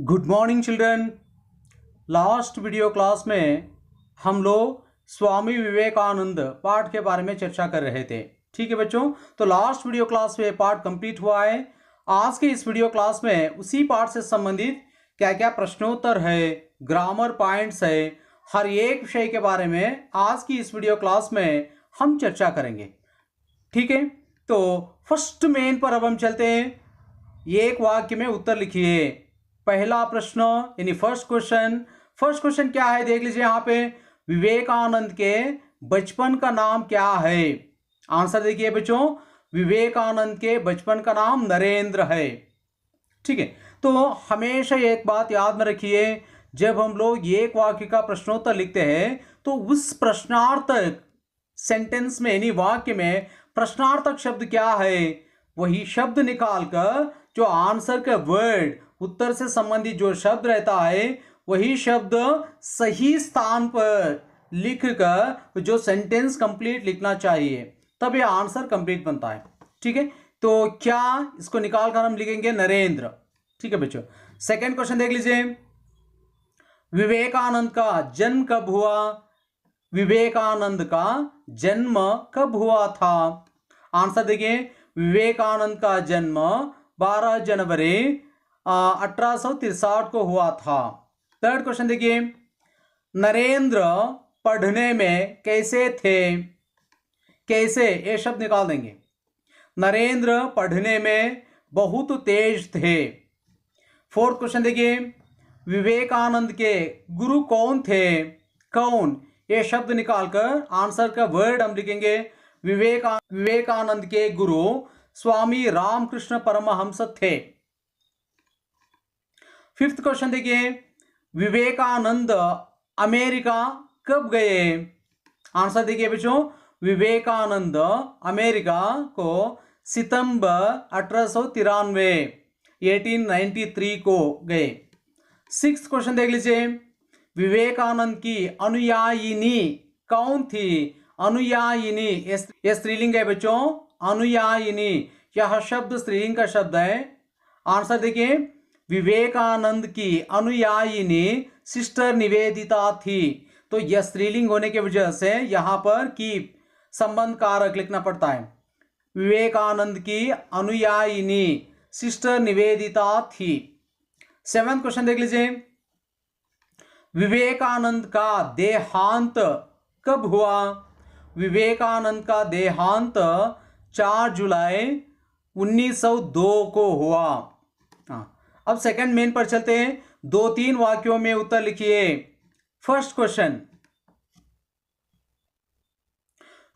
Good morning children. Last video class में हम लोग स्वामी विवेकानंद पाठ के बारे में चर्चा कर रहे थे। ठीक है बच्चों, तो लास्ट वीडियो क्लास में पाठ कंप्लीट हुआ है। आज के इस वीडियो क्लास में उसी पाठ से संबंधित क्या क्या प्रश्नोत्तर है, ग्रामर पॉइंट्स है, हर एक विषय के बारे में आज की इस वीडियो क्लास में हम चर्चा करेंगे। ठीक है, तो फर्स्ट मेन पर अब हम चलते हैं। एक वाक्य में उत्तर लिखिए। पहला प्रश्न यानी फर्स्ट क्वेश्चन क्या है देख लीजिए। यहाँ पे विवेकानंद के बचपन का नाम क्या है? आंसर देखिए बच्चों, विवेकानंद के बचपन का नाम नरेंद्र है। ठीक है, तो हमेशा एक बात याद में रखिए, जब हम लोग एक वाक्य का प्रश्नोत्तर लिखते हैं तो उस प्रश्नार्थक सेंटेंस में यानी वाक्य में प्रश्नार्थक शब्द क्या है, वही शब्द निकालकर जो आंसर का वर्ड उत्तर से संबंधित जो शब्द रहता है वही शब्द सही स्थान पर लिखकर जो सेंटेंस कंप्लीट लिखना चाहिए, तब ये आंसर कंप्लीट बनता है। ठीक है, तो क्या इसको निकालकर हम लिखेंगे नरेंद्र। ठीक है बच्चों, सेकंड क्वेश्चन देख लीजिए। विवेकानंद का जन्म कब हुआ? विवेकानंद का जन्म कब हुआ था? आंसर देखिए, विवेकानंद का जन्म 12 जनवरी 1863 को हुआ था। थर्ड क्वेश्चन देखिए, नरेंद्र पढ़ने में कैसे थे? कैसे ये शब्द निकाल देंगे। नरेंद्र पढ़ने में बहुत तेज थे। फोर्थ क्वेश्चन देखिए, विवेकानंद के गुरु कौन थे? कौन, ये शब्द निकालकर आंसर का वर्ड हम लिखेंगे। विवेकानंद के गुरु स्वामी रामकृष्ण परमहंस थे। फिफ्थ क्वेश्चन देखिए, विवेकानंद अमेरिका कब गए? आंसर देखिए बच्चों, विवेकानंद अमेरिका को सितंबर 1893 को गए। सिक्स्थ क्वेश्चन देख लीजिए, विवेकानंद की अनुयायिनी कौन थी? अनुयायिनी ये स्त्रीलिंग है बच्चों, अनुयायिनी यह शब्द स्त्रीलिंग का शब्द है। आंसर देखिए, विवेकानंद की अनुयायिनी सिस्टर निवेदिता थी। तो यह स्त्रीलिंग होने की वजह से यहां पर की संबंध कारक लिखना पड़ता है। विवेकानंद की अनुयायिनी सिस्टर निवेदिता थी। सेवेंथ क्वेश्चन देख लीजिए, विवेकानंद का देहांत कब हुआ? विवेकानंद का देहांत 4 जुलाई 1902 को हुआ। अब सेकंड मेन पर चलते हैं। 2-3 वाक्यों में उत्तर लिखिए। फर्स्ट क्वेश्चन,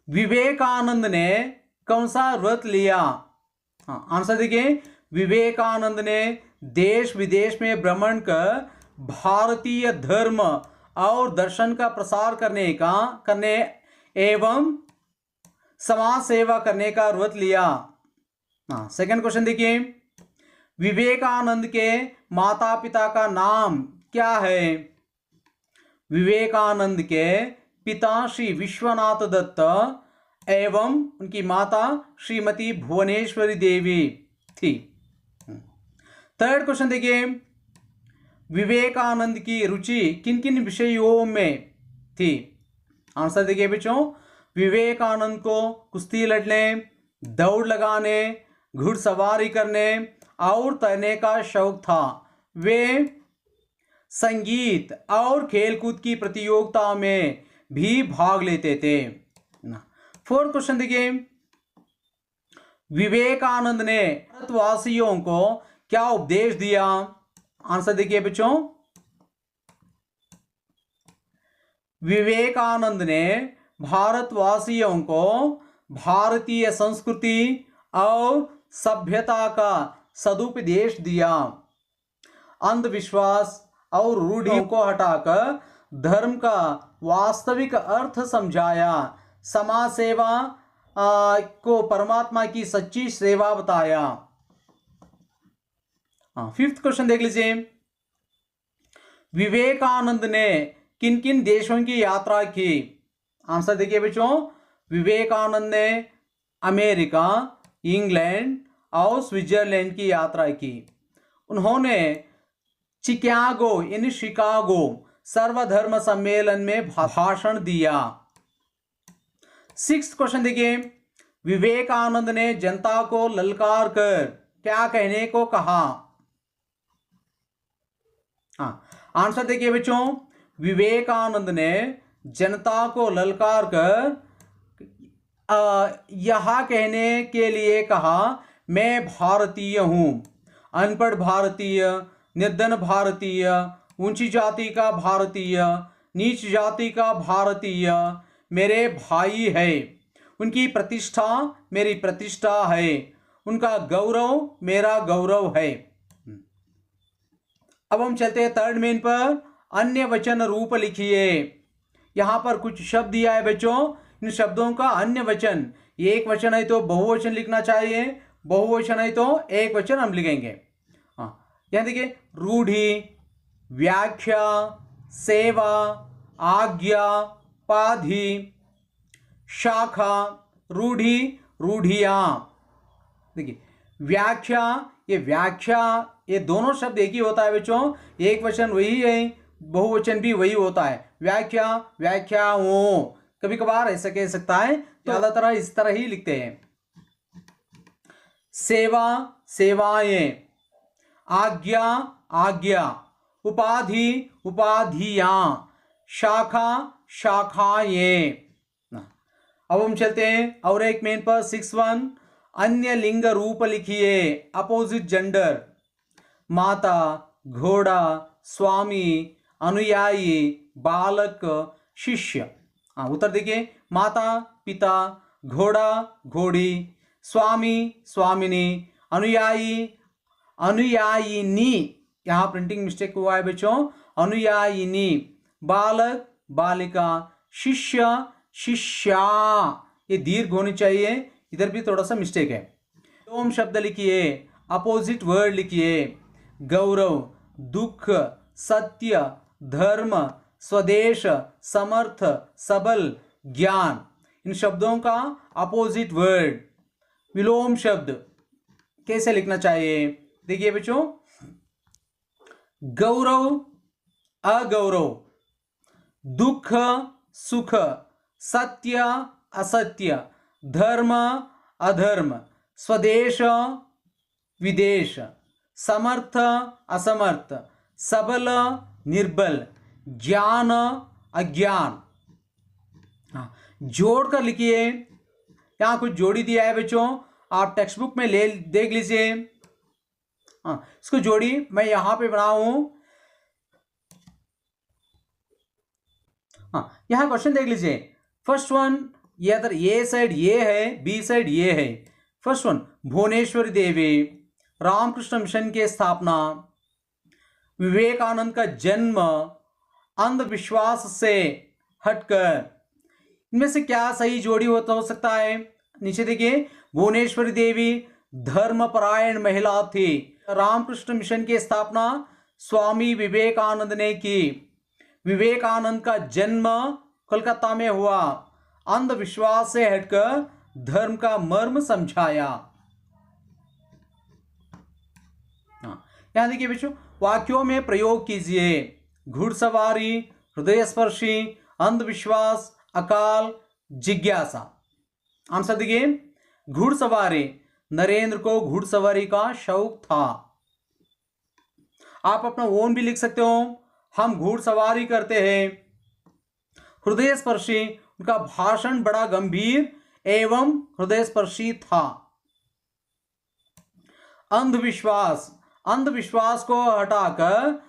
विवेकानंद ने कौन सा व्रत लिया? आंसर देखिए, विवेकानंद ने देश विदेश में भ्रमण कर भारतीय धर्म और दर्शन का प्रसार करने एवं समाज सेवा करने का व्रत लिया। सेकंड क्वेश्चन देखिए, विवेकानंद के माता पिता का नाम क्या है? विवेकानंद के पिता श्री विश्वनाथ दत्त एवं उनकी माता श्रीमती भुवनेश्वरी देवी थी। थर्ड क्वेश्चन देखिए, विवेकानंद की रुचि किन किन विषयों में थी? आंसर देखिए बच्चों, विवेकानंद को कुश्ती लड़ने, दौड़ लगाने, घुड़सवारी करने और तैरने का शौक था। वे संगीत और खेलकूद की प्रतियोगिता में भी भाग लेते थे। फोर्थ क्वेश्चन देखिए, विवेकानंद ने भारतवासियों को क्या उपदेश दिया? आंसर देखिए बच्चों, विवेकानंद ने भारतवासियों को भारतीय संस्कृति और सभ्यता का सदुपदेश दिया। अंधविश्वास और रूढ़ियों को हटाकर धर्म का वास्तविक अर्थ समझाया। समाज सेवा को परमात्मा की सच्ची सेवा बताया। फिफ्थ क्वेश्चन देख लीजिए, विवेकानंद ने किन किन देशों की यात्रा की? आंसर देखिए बच्चों, विवेकानंद ने अमेरिका, इंग्लैंड और स्विट्जरलैंड की यात्रा की। उन्होंने चिकागो इन शिकागो सर्वधर्म सम्मेलन में भाषण दिया। 6th क्वेश्चन देखिए, विवेकानंद ने जनता को ललकार कर क्या कहने को कहा? आंसर देखिए बच्चों, विवेकानंद ने जनता को ललकार कर यह कहने के लिए कहा, मैं भारतीय हूं, अनपढ़ भारतीय, निर्धन भारतीय, ऊंची जाति का भारतीय, नीच जाति का भारतीय मेरे भाई है, उनकी प्रतिष्ठा मेरी प्रतिष्ठा है, उनका गौरव मेरा गौरव है। अब हम चलते हैं 3rd मेन पर, अन्य वचन रूप लिखिए। यहां पर कुछ शब्द दिया है बच्चों, इन शब्दों का अन्य वचन, एक वचन है तो बहुवचन लिखना चाहिए, बहुवचन है तो एक वचन हम लिखेंगे। यहां देखिए, रूढ़ि, व्याख्या, सेवा, आज्ञा, पाधि, शाखा, रूढ़ि, रूढ़ियां। देखिए व्याख्या, ये व्याख्या, ये दोनों शब्द एक ही होता है बच्चों, एक वचन वही है, बहुवचन भी वही होता है। व्याख्या, व्याख्याओं, कभी कभार ऐसा कह सकता है, तो ज्यादातर इस तरह ही लिखते हैं। सेवा, सेवाएं, आज्ञा, आज्ञा, उपाधि, उपाधियां, शाखा, शाखाएं। अब हम चलते हैं और एक मेन पर 6.1, अन्य लिंग रूप लिखिए, अपोजिट जेंडर। माता, घोड़ा, स्वामी, अनुयायी, बालक, शिष्य। उत्तर देखिए, माता, पिता, घोड़ा, घोड़ी, स्वामी, स्वामिनी, अनुयायी, अनुयायिनी, यहां प्रिंटिंग मिस्टेक हुआ है बच्चों, अनुयायिनी, बालक, बालिका, शिष्य, शिष्या, ये दीर्घ होनी चाहिए, इधर भी थोड़ा सा मिस्टेक है। ओम शब्द लिखिए, अपोजिट वर्ड लिखिए, गौरव, दुख, सत्य, धर्म, स्वदेश, समर्थ, सबल, ज्ञान। इन शब्दों का अपोजिट वर्ड। विलोम शब्द कैसे लिखना चाहिए? देखिए बच्चों, गौरव, अगौरव, दुख, सुख, सत्य, असत्य, धर्म, अधर्म, स्वदेश, विदेश, समर्थ, असमर्थ, सबल, निर्बल, ज्ञान, अज्ञान। जोड़कर लिखिए, यहां कुछ जोड़ी दिया है बच्चों, आप टेक्स्ट बुक में ले देख लीजिए। इसको जोड़ी मैं यहां पे बनाऊं। यहां क्वेश्चन देख लीजिए। फर्स्ट वन, ये अगर ये साइड ये है, बी साइड ये है। फर्स्ट वन, भुवनेश्वरी देवी, रामकृष्ण मिशन की स्थापना, विवेकानंद का जन्म, अंधविश्वास से हटकर। इनमें से क्या सही जोड़ी हो सकता है? नीचे देखिए, भुवनेश्वरी देवी धर्मपरायण महिला थी, रामकृष्ण मिशन की स्थापना स्वामी विवेकानंद ने की, विवेकानंद का जन्म कोलकाता में हुआ, अंधविश्वास से हटकर धर्म का मर्म समझाया। यहां देखिए बच्चों, वाक्यों में प्रयोग कीजिए। घुड़सवारी, हृदयस्पर्शी, अंधविश्वास, अकाल, जिज्ञासा। आंसर देखिए, घुड़सवारी, नरेंद्र को घुड़सवारी का शौक था। आप अपना ओन भी लिख सकते हो, हम घुड़सवारी करते हैं। हृदयस्पर्शी, उनका भाषण बड़ा गंभीर एवं हृदयस्पर्शी था। अंधविश्वास, अंधविश्वास को हटाकर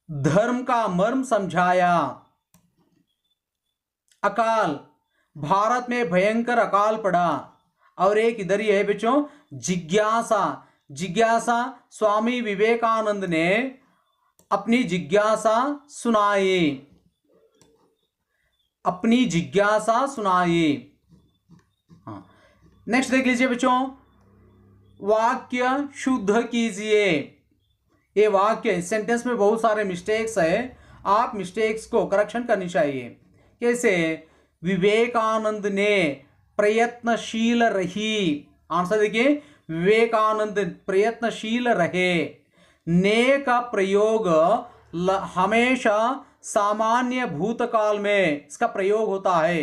धर्म का मर्म समझाया। अकाल, भारत में भयंकर अकाल पड़ा। और एक इधर ही है बच्चों, जिज्ञासा, जिज्ञासा स्वामी विवेकानंद ने अपनी जिज्ञासा सुनाई, अपनी जिज्ञासा सुनाई। नेक्स्ट देख लीजिए बच्चों, वाक्य शुद्ध कीजिए। ये वाक्य सेंटेंस में बहुत सारे मिस्टेक्स है, आप मिस्टेक्स को करेक्शन करनी चाहिए। कैसे? विवेकानंद ने प्रयत्नशील रही। आंसर देखिए, विवेकानंद प्रयत्नशील रहे। ने का प्रयोग हमेशा सामान्य भूतकाल में इसका प्रयोग होता है।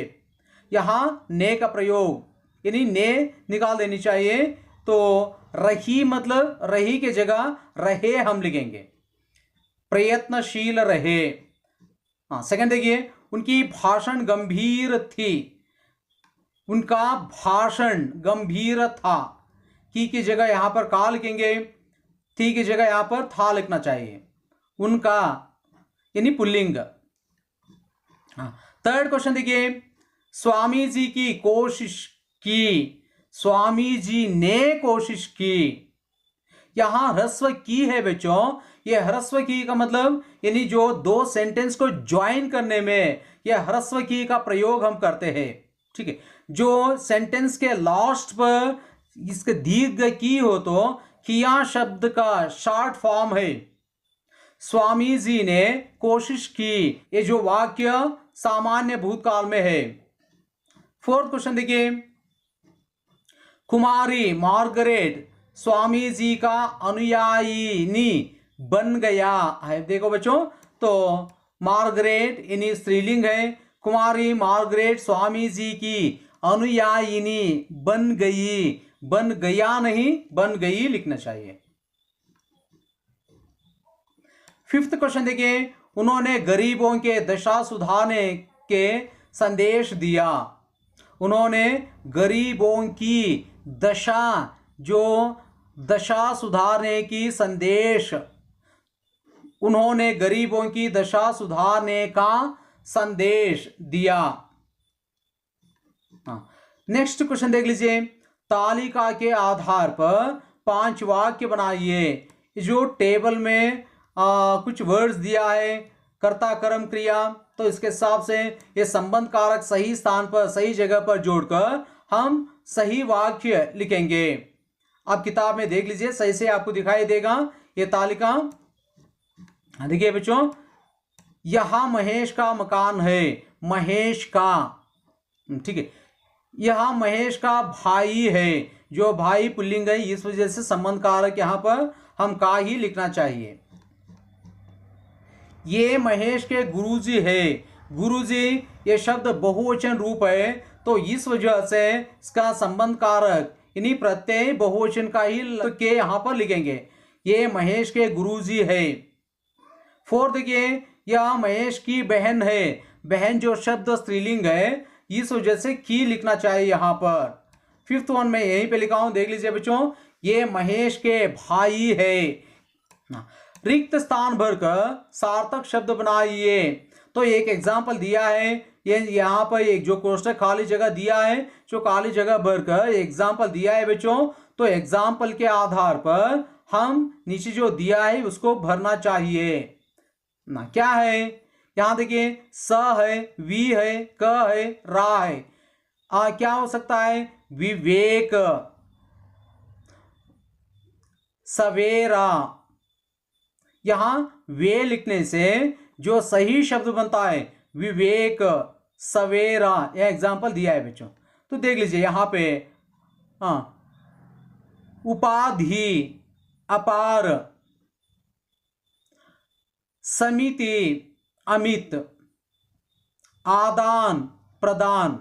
यहाँ ने का प्रयोग यानी ने निकाल देनी चाहिए, तो रही मतलब रही के जगह रहे हम लिखेंगे, प्रयत्नशील रहे। हाँ, सेकंड देखिए, उनकी भाषण गंभीर थी, उनका भाषण गंभीर था। की जगह यहां पर का लिखेंगे, थी की जगह यहां पर था लिखना चाहिए। उनका यानी पुल्लिंग। हाँ, थर्ड क्वेश्चन देखिए, स्वामी जी की कोशिश की, स्वामी जी ने कोशिश की। यहां ह्रस्व की है बच्चों, यह ह्रस्व की का मतलब यानी जो दो सेंटेंस को ज्वाइन करने में यह ह्रस्व की का प्रयोग हम करते हैं। ठीक है, जो सेंटेंस के लास्ट पर इसके दीर्घ की हो तो किया शब्द का शॉर्ट फॉर्म है। स्वामी जी ने कोशिश की, ये जो वाक्य सामान्य भूतकाल में है। फोर्थ क्वेश्चन देखिए, कुमारी मार्गरेट स्वामी जी का अनुयायिनी बन गया है। देखो बच्चों, तो मार्गरेट यानी स्त्रीलिंग है, कुमारी मार्गरेट स्वामी जी की अनुयायिनी बन गई, बन गया नहीं बन गई लिखना चाहिए। फिफ्थ क्वेश्चन देखिए, उन्होंने गरीबों के दशा सुधारने के संदेश दिया। उन्होंने गरीबों की दशा, जो दशा सुधारने की संदेश, उन्होंने गरीबों की दशा सुधारने का संदेश दिया। नेक्स्ट क्वेश्चन देख लीजिए, तालिका के आधार पर 5 वाक्य बनाइए। जो टेबल में कुछ वर्ड्स दिया है, कर्ता कर्म क्रिया, तो इसके हिसाब से ये संबंध कारक सही स्थान पर सही जगह पर जोड़कर हम सही वाक्य लिखेंगे। आप किताब में देख लीजिए, सही से आपको दिखाई देगा ये तालिका। देखिए बच्चों, यहां महेश का मकान है, महेश का, ठीक है, यहां महेश का भाई है, जो भाई पुल्लिंग है, इस वजह से संबंध कारक यहां पर हम का ही लिखना चाहिए। ये महेश के गुरुजी है, गुरुजी ये शब्द बहुवचन रूप है, तो इस वजह से इसका संबंध कारक यानी प्रत्यय बहुवचन का ही के यहां पर लिखेंगे। ये महेश के गुरुजी है। फोर्थ देखिए, यह महेश की बहन है, बहन जो शब्द स्त्रीलिंग है, इस वजह से की लिखना चाहिए यहां पर। फिफ्थ वन में यहीं पे लिखा हूं, देख लीजिए बच्चों, ये महेश के भाई है। रिक्त स्थान भरकर सार्थक शब्द बनाइए। तो एक एग्जाम्पल दिया है, ये यहाँ पर एक जो कोष्टक खाली जगह दिया है, जो खाली जगह भरकर एग्जाम्पल दिया है बच्चों, तो एग्जाम्पल के आधार पर हम नीचे जो दिया है उसको भरना चाहिए ना। क्या है यहां देखिए, स है, वी है, क है, रा है। क्या हो सकता है, विवेक, सवेरा। यहां वे लिखने से जो सही शब्द बनता है विवेक, सवेरा, यह एग्जाम्पल दिया है बच्चों। तो देख लीजिए यहां पे उपाधि, अपार, समिति, अमित, आदान प्रदान,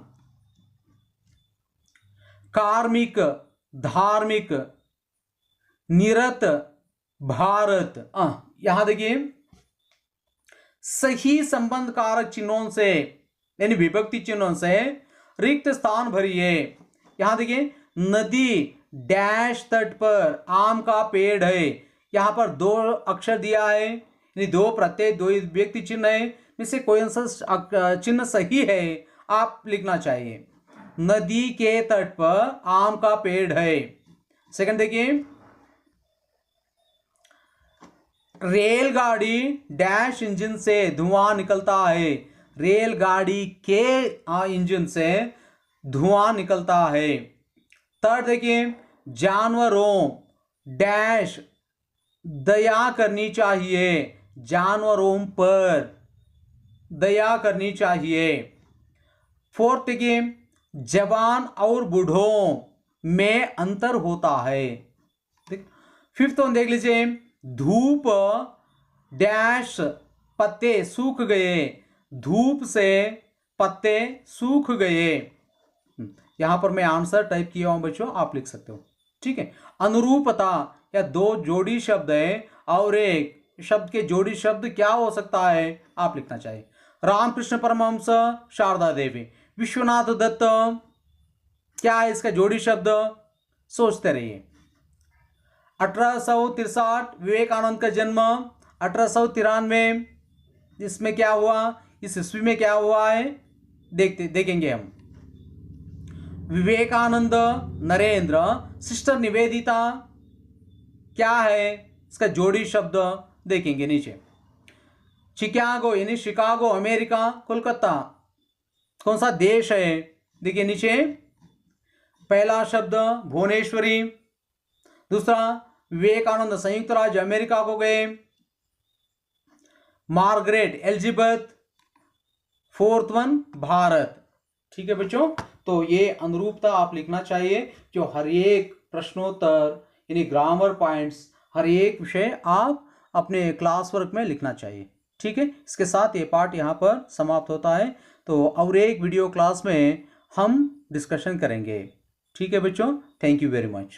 कार्मिक, धार्मिक, निरत, भारत। यहां देखिए, सही संबंध कारक चिन्हों से यानी विभक्ति चिन्हों से रिक्त स्थान भरिए। यहां देखिए, नदी डैश तट पर आम का पेड़ है, यहां पर 2 अक्षर दिया है, यानी 2 प्रत्यय 2 व्यक्ति चिन्ह है, में से कोई सा चिन्ह सही है आप लिखना चाहिए। नदी के तट पर आम का पेड़ है। सेकंड देखिए, रेलगाड़ी डैश इंजन से धुआं निकलता है, रेलगाड़ी के इंजन से धुआं निकलता है। थर्ड देखिए, जानवरों डैश दया करनी चाहिए, जानवरों पर दया करनी चाहिए। फोर्थ देखिए, जवान और बूढ़ों में अंतर होता है। फिफ्थ वन देख लीजिए, धूप डैश पत्ते सूख गए, धूप से पत्ते सूख गए। यहां पर मैं आंसर टाइप किया हूं बच्चों, आप लिख सकते हो। ठीक है, अनुरूपता या दो जोड़ी शब्द है और एक शब्द के जोड़ी शब्द क्या हो सकता है आप लिखना चाहिए। रामकृष्ण परमहंस, शारदा देवी, विश्वनाथ दत्त, क्या है इसका जोड़ी शब्द, सोचते रहिए। 1863 विवेकानंद का जन्म, 1893 इसमें क्या हुआ, इस ईस्वी में क्या हुआ है देखेंगे हम। विवेकानंद नरेंद्र, सिस्टर निवेदिता, क्या है इसका जोड़ी शब्द देखेंगे नीचे। शिकागो यानी शिकागो अमेरिका, कोलकाता कौन सा देश है देखिए नीचे। पहला शब्द भुवनेश्वरी, दूसरा विवेकानंद संयुक्त राज्य अमेरिका को गए, Margaret Elizabeth, fourth one Bharat. ठीक है बच्चों, तो ये अनुरूपता आप लिखना चाहिए, जो हर एक प्रश्नोत्तर यानी ग्रामर पॉइंट्स हर एक विषय आप अपने क्लास वर्क में लिखना चाहिए। ठीक है, इसके साथ ये पार्ट यहाँ पर समाप्त होता है। तो और एक वीडियो क्लास में हम डिस्कशन करेंगे। ठीक है बच्चों, थैंक यू वेरी मच।